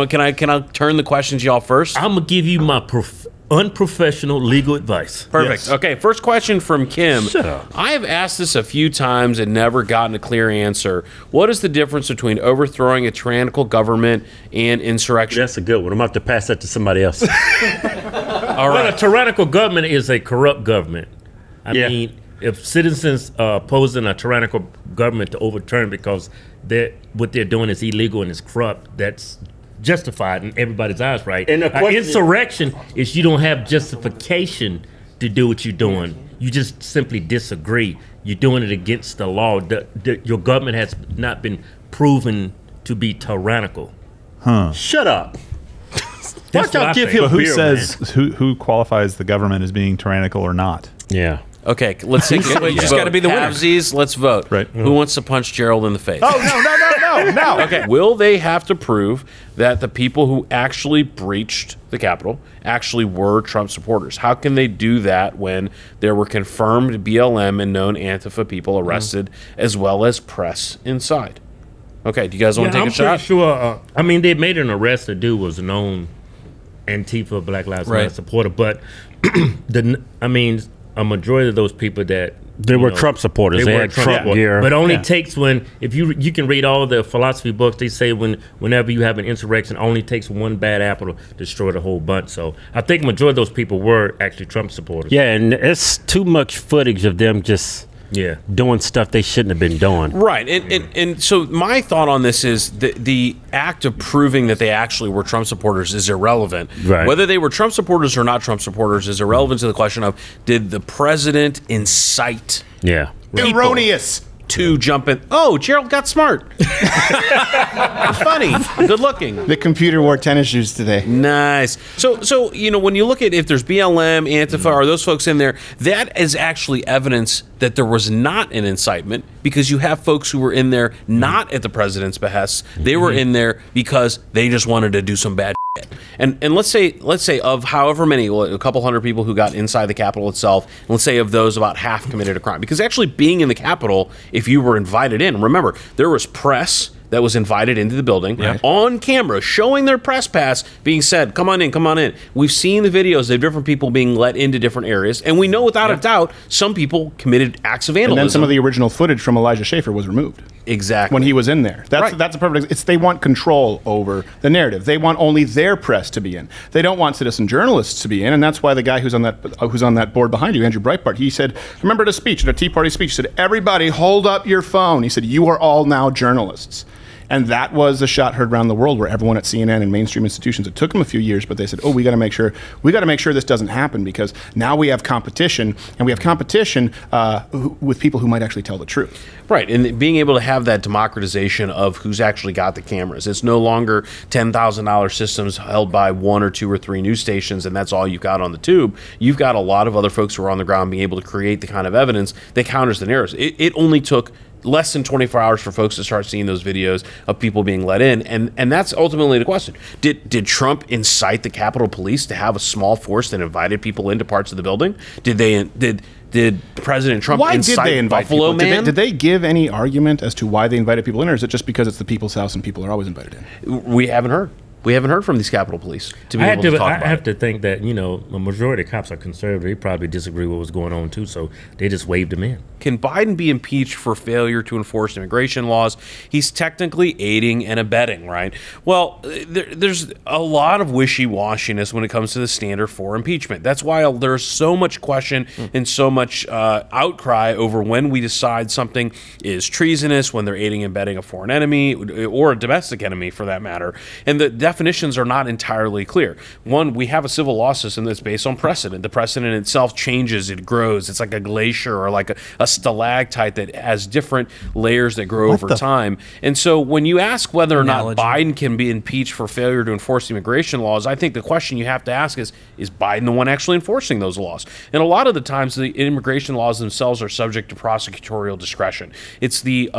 Gentlemen, can I turn the question to y'all first? I'm gonna give you my unprofessional legal advice. Perfect. Yes. Okay, first question from Kim. Shut up. I have asked this a few times and never gotten a clear answer. What is the difference between overthrowing a tyrannical government and insurrection? That's a good one. I'm gonna have to pass that to somebody else. All Well, right. a tyrannical government is a corrupt government. I mean, if citizens are opposing a tyrannical government to overturn because what they're doing is illegal and is corrupt, that's justified in everybody's eyes, right? And the question insurrection is you don't have justification to do what you're doing. You just simply disagree. You're doing it against the law. Your government has not been proven to be tyrannical. Shut up. That's Why don't y'all give him But who beer, says who qualifies the government as being tyrannical or not? Yeah. Okay, let's take it. You just got to be the winner. Halvesies, let's vote. Right. Who wants to punch Gerald in the face? Oh, no. Okay. Will they have to prove that the people who actually breached the Capitol actually were Trump supporters? How can they do that when there were confirmed BLM and known Antifa people arrested, as well as press inside? Okay, do you guys want to take a shot? I'm pretty sure. I mean, they made an arrest. The dude was a known Antifa, Black Lives Matter supporter, but a majority of those people that They were Trump supporters. They had Trump gear. But only takes when, if you can read all the philosophy books, they say whenever you have an insurrection, only takes one bad apple to destroy the whole bunch. So I think majority of those people were actually Trump supporters. Yeah, and it's too much footage of them just doing stuff they shouldn't have been doing. Right, and so my thought on this is the act of proving that they actually were Trump supporters is irrelevant. Right. Whether they were Trump supporters or not Trump supporters is irrelevant to the question of, did the president incite Yeah. people Erroneous. to jump in? Oh, Gerald got smart. Funny, good looking. The computer wore tennis shoes today. Nice. So when you look at if there's BLM, Antifa, are those folks in there, that is actually evidence that there was not an incitement, because you have folks who were in there not at the president's behest. They were in there because they just wanted to do some bad shit. And let's say of however many, a couple hundred people who got inside the Capitol itself, and let's say of those, about half committed a crime. Because actually being in the Capitol, if you were invited in, remember, there was press that was invited into the building on camera, showing their press pass, being said, come on in. We've seen the videos of different people being let into different areas, and we know without a doubt some people committed acts of vandalism. And then some of the original footage from Elijah Schaffer was removed. Exactly. When he was in there. That's a perfect. They want control over the narrative. They want only their press to be in. They don't want citizen journalists to be in, and that's why the guy who's on that board behind you, Andrew Breitbart, he said, remember the speech, the Tea Party speech, he said, everybody hold up your phone. He said, you are all now journalists. And that was a shot heard around the world, where everyone at CNN and mainstream institutions, it took them a few years, but they said, we got to make sure this doesn't happen, because now we have competition, and we have competition with people who might actually tell the truth. Right, and being able to have that democratization of who's actually got the cameras. It's no longer $10,000 systems held by one or two or three news stations, and that's all you've got on the tube. You've got a lot of other folks who are on the ground being able to create the kind of evidence that counters the narratives. It only took less than 24 hours for folks to start seeing those videos of people being let in, and that's ultimately the question. Did Trump incite the Capitol Police to have a small force that invited people into parts of the building? Did President Trump incite Buffalo Man? Did they give any argument as to why they invited people in, or is it just because it's the people's house and people are always invited in? We haven't heard. We haven't heard from these Capitol Police to be able to talk about it. I have to think that, the majority of cops are conservative. They probably disagree with what was going on, too, so they just waved him in. Can Biden be impeached for failure to enforce immigration laws? He's technically aiding and abetting, right? Well, there's a lot of wishy-washiness when it comes to the standard for impeachment. That's why there's so much question and so much outcry over when we decide something is treasonous, when they're aiding and abetting a foreign enemy or a domestic enemy, for that matter. And the definitions are not entirely clear. One, we have a civil law system that's based on precedent. The precedent itself changes, it grows. It's like a glacier or like a stalactite that has different layers that grow over time. And so when you ask whether or not Biden can be impeached for failure to enforce immigration laws, I think the question you have to ask is Biden the one actually enforcing those laws? And a lot of the times the immigration laws themselves are subject to prosecutorial discretion. It's the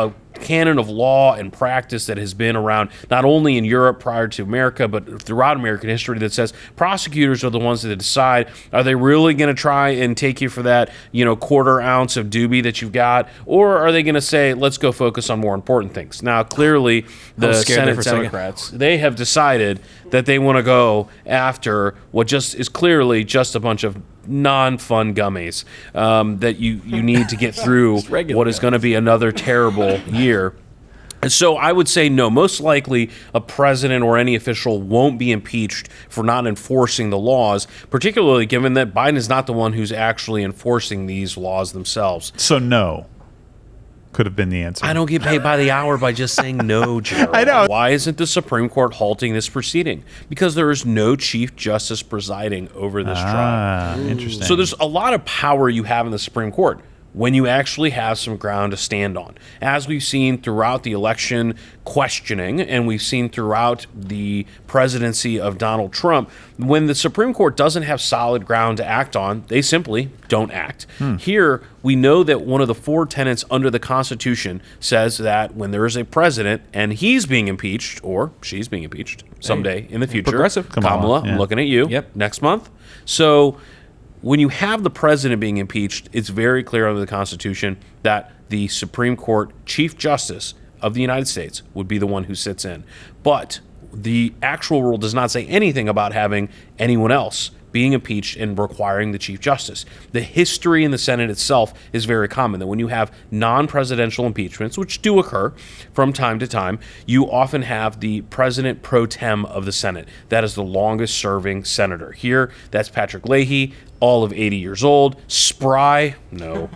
canon of law and practice that has been around not only in Europe prior to America, but throughout American history that says prosecutors are the ones that decide, are they really going to try and take you for that, quarter ounce of doobie that you've got, or are they going to say, let's go focus on more important things? Now, clearly, the Senate Democrats, they have decided that they want to go after what just is clearly just a bunch of non-fun gummies that you need to get through what is going to be another terrible year. And so I would say no, most likely a president or any official won't be impeached for not enforcing the laws, particularly given that Biden is not the one who's actually enforcing these laws themselves. So no. Could have been the answer. I don't get paid by the hour by just saying no, Gerald. I know. Why isn't the Supreme Court halting this proceeding? Because there is no Chief Justice presiding over this trial. Interesting. So there's a lot of power you have in the Supreme Court when you actually have some ground to stand on. As we've seen throughout the election questioning, and we've seen throughout the presidency of Donald Trump, when the Supreme Court doesn't have solid ground to act on, they simply don't act. Here, we know that one of the 4 tenets under the Constitution says that when there is a president and he's being impeached, or she's being impeached someday in the future, Progressive. Kamala, Yeah. I'm looking at you, Yep. next month. So when you have the president being impeached, it's very clear under the Constitution that the Supreme Court Chief Justice of the United States would be the one who sits in. But the actual rule does not say anything about having anyone else being impeached and requiring the Chief Justice. The history in the Senate itself is very common, that when you have non-presidential impeachments, which do occur from time to time, you often have the President pro tem of the Senate. That is the longest serving senator. Here, that's Patrick Leahy, all of 80 years old. Spry? No.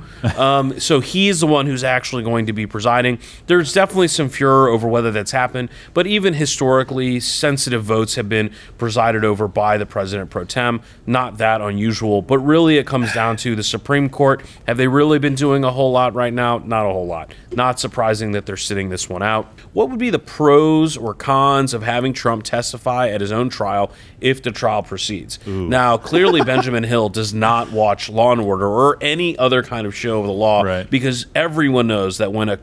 So he's the one who's actually going to be presiding. There's definitely some furor over whether that's happened, but even historically, sensitive votes have been presided over by the president pro tem. Not that unusual, but really it comes down to the Supreme Court. Have they really been doing a whole lot right now? Not a whole lot. Not surprising that they're sitting this one out. What would be the pros or cons of having Trump testify at his own trial if the trial proceeds? Now, clearly Benjamin Hill does not watch Law & Order or any other kind of show of the law, Right. because everyone knows that when a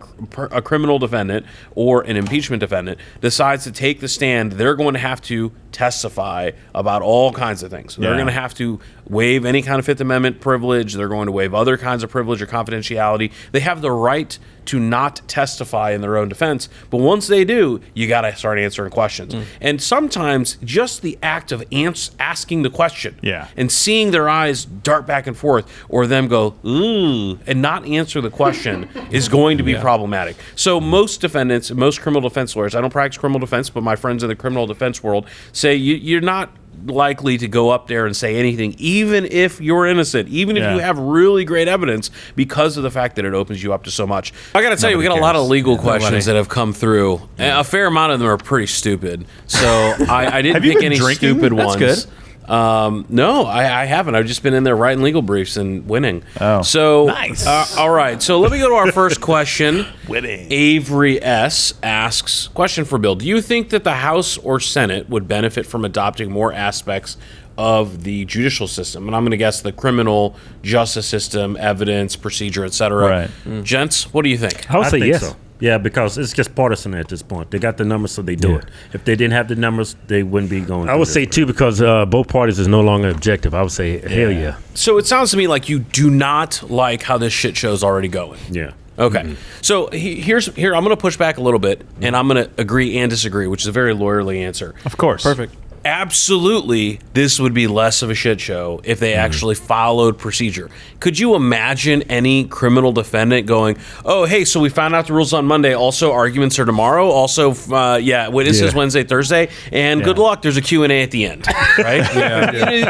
criminal defendant or an impeachment defendant decides to take the stand, they're going to have to testify about all kinds of things. They're Yeah. going to have to waive any kind of Fifth Amendment privilege. They're going to waive other kinds of privilege or confidentiality. They have the right to not testify in their own defense, but once they do, you got to start answering questions. And sometimes just the act of asking the question and seeing their eyes dart back and forth, or them go, ooh, and not answer the question is going to be problematic. So most defendants, most criminal defense lawyers, I don't practice criminal defense, but my friends in the criminal defense world say you're not likely to go up there and say anything, even if you're innocent, even if you have really great evidence, because of the fact that it opens you up to so much. I got to tell you, we got a lot of legal questions that have come through. A fair amount of them are pretty stupid. So I didn't Have you pick been any drinking? stupid That's ones. good. No, I haven't. I've just been in there writing legal briefs and winning. Oh. So Nice. all right. So let me go to our first question. Winning. Avery S. asks, question for Bill. Do you think that the House or Senate would benefit from adopting more aspects of the judicial system? And I'm going to guess the criminal justice system, evidence, procedure, etc. Right. Gents, what do you think? I would say think yes. so. Yeah, because it's just partisan at this point. They got the numbers, so they do it. If they didn't have the numbers, they wouldn't be going. I would say too, because both parties is no longer objective. I would say hell yeah. So it sounds to me like you do not like how this shit show's already going. Yeah. Okay. So here I'm going to push back a little bit, and I'm going to agree and disagree, which is a very lawyerly answer. Of course. Perfect. Absolutely, this would be less of a shit show if they actually followed procedure. Could you imagine any criminal defendant going, oh, hey, so we found out the rules on Monday. Also, arguments are tomorrow. Also, witnesses Wednesday, Thursday. And good luck. There's a Q&A at the end. Right?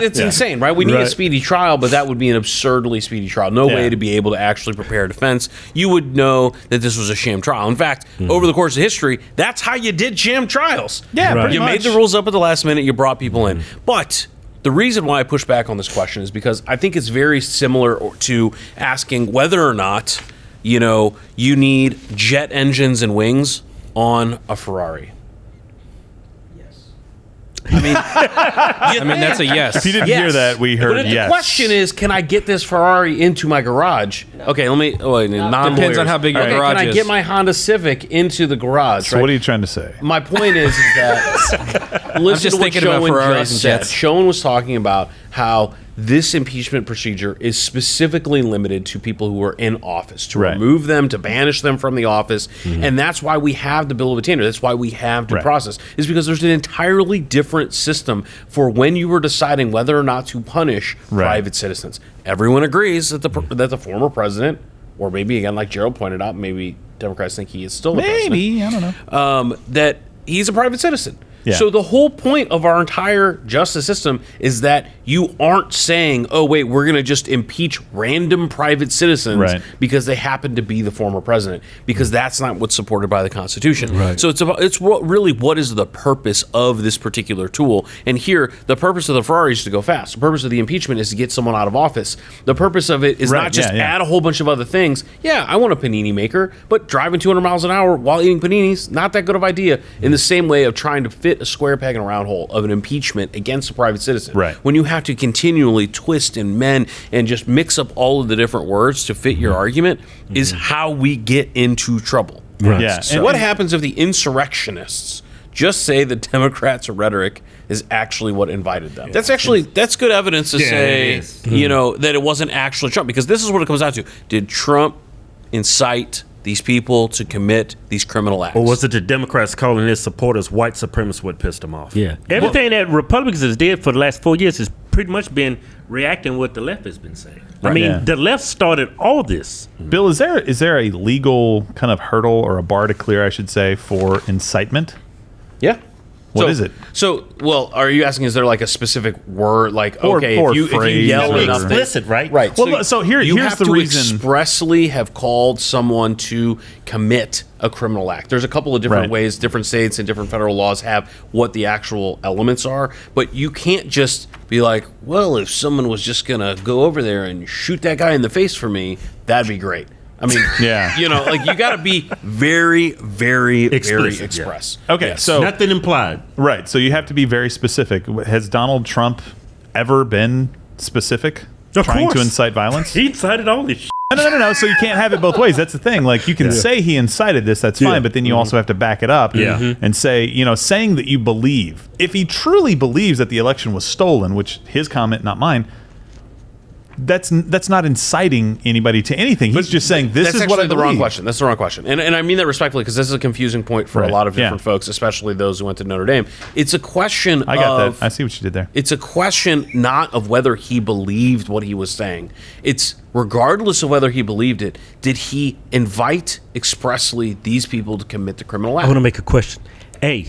It's insane, right? We need a speedy trial, but that would be an absurdly speedy trial. No way to be able to actually prepare a defense. You would know that this was a sham trial. In fact, over the course of history, that's how you did sham trials. Yeah, pretty You much. made the rules up at the last minute. You brought people in. But the reason why I push back on this question is because I think it's very similar to asking whether or not, you need jet engines and wings on a Ferrari. I mean, that's a yes. If you didn't hear that, we heard but yes. The question is, can I get this Ferrari into my garage? Okay, let me. Depends on how big your garage Can I is. get my Honda Civic into the garage? So what are you trying to say? My point is that listen just to what thinking about Schoen Ferraris just and said. jets. Schoen was talking about how this impeachment procedure is specifically limited to people who are in office, to Right. remove them, to banish them from the office. And that's why we have the Bill of Attainder. That's why we have due Right. process, is because there's an entirely different system for when you were deciding whether or not to punish Right. private citizens. Everyone agrees that the former president, or maybe again, like Gerald pointed out, maybe Democrats think he is still the president. Maybe, I don't know. That he's a private citizen. Yeah. So the whole point of our entire justice system is that you aren't saying, oh, wait, we're going to just impeach random private citizens Right. because they happen to be the former president, because that's not what's supported by the Constitution. Right. So really what is the purpose of this particular tool? And here, the purpose of the Ferrari is to go fast. The purpose of the impeachment is to get someone out of office. The purpose of it is Right, not just yeah, yeah. add a whole bunch of other things. Yeah, I want a panini maker, but driving 200 miles an hour while eating paninis, not that good of idea. In the same way of trying to fit a square peg in a round hole of an impeachment against a private citizen. Right. When you have to continually twist and mend and just mix up all of the different words to fit your argument is how we get into trouble. Right. Yeah. So what happens if the insurrectionists just say the Democrats' rhetoric is actually what invited them? That's good evidence to say, it is. that it wasn't actually Trump, because this is what it comes down to. Did Trump incite these people to commit these criminal acts? Or was it the Democrats calling their supporters white supremacists what pissed them off? Yeah. Everything that Republicans has did for the last 4 years has pretty much been reacting what the left has been saying. I mean, Yeah. the left started all this. Bill, is there a legal kind of hurdle or a bar to clear, I should say, for incitement? Yeah. What is it? So, well, are you asking, is there like a specific word? Like, Or okay, if you phrase yell or- enough, Explicit, right? right? Well, so you here's have the to reason. expressly have called someone to commit a criminal act. There's a couple of different Right. ways, different states and different federal laws have what the actual elements are, but you can't just be like, well, if someone was just gonna go over there and shoot that guy in the face for me, that'd be great. I mean, Yeah. you got to be very, very, Explicit, very express. Okay, Yes. so Nothing implied. right, so you have to be very specific. Has Donald Trump ever been specific, Of trying to course. incite violence? He incited all this shit. No. So you can't have it both ways. That's the thing. Like, you can say he incited this, that's fine, but then you also have to back it up and say, saying that you believe. If he truly believes that the election was stolen, which his comment, not mine, that's not inciting anybody to anything. He's just saying this That's is actually what I the wrong believe. question. That's the wrong question, and I mean that respectfully, because this is a confusing point for Right. a lot of different Yeah. folks, especially those who went to Notre Dame. It's a question. I got of, that. I see what you did there. It's a question not of whether he believed what he was saying. It's regardless of whether he believed it, did he invite expressly these people to commit the criminal I act? want to make a question. A,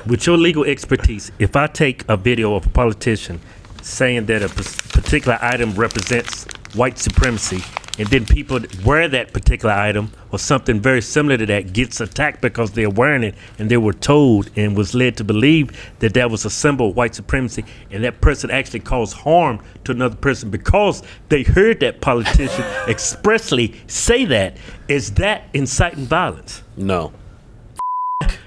with your legal expertise, if I take a video of a politician saying that a particular item represents white supremacy, and then people wear that particular item or something very similar to that gets attacked because they're wearing it, and they were told and was led to believe that that was a symbol of white supremacy, and that person actually caused harm to another person because they heard that politician expressly say that, is that inciting violence? No.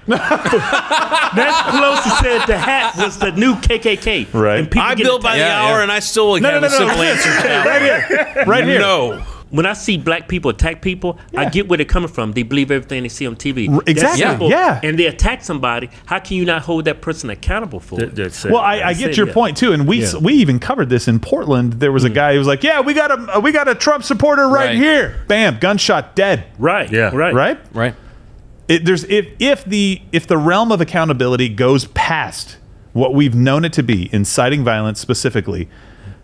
That's close to said the hat was the new KKK. Right. And people I get bill by the attacked. hour, and I still have a simple answer to that. Right here. Right here. No. When I see black people attack people, I get where they're coming from. They believe everything they see on TV. Exactly, That's simple. yeah. And they attack somebody. How can you not hold that person accountable for it? Well, I get your point too, and we even covered this in Portland. There was a guy who was like, "Yeah, we got a Trump supporter right here." Bam, gunshot, dead. Right. Yeah. Right. Right? Right. If the realm of accountability goes past what we've known it to be, inciting violence specifically,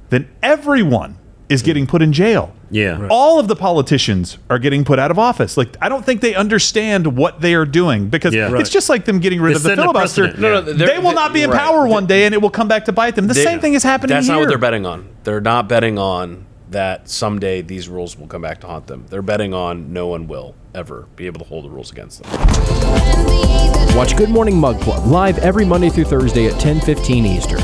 then everyone is getting put in jail. Yeah. Right. All of the politicians are getting put out of office. Like, I don't think they understand what they are doing, because Yeah. it's just like them getting rid of the setting a filibuster. precedent. No, They will not be in power one day, and it will come back to bite them. The same thing is happening That's here. not what they're betting on. They're not betting on that someday these rules will come back to haunt them. They're betting on no one will ever be able to hold the rules against them. Watch Good Morning Mug Club live every Monday through Thursday at 10:15 Eastern.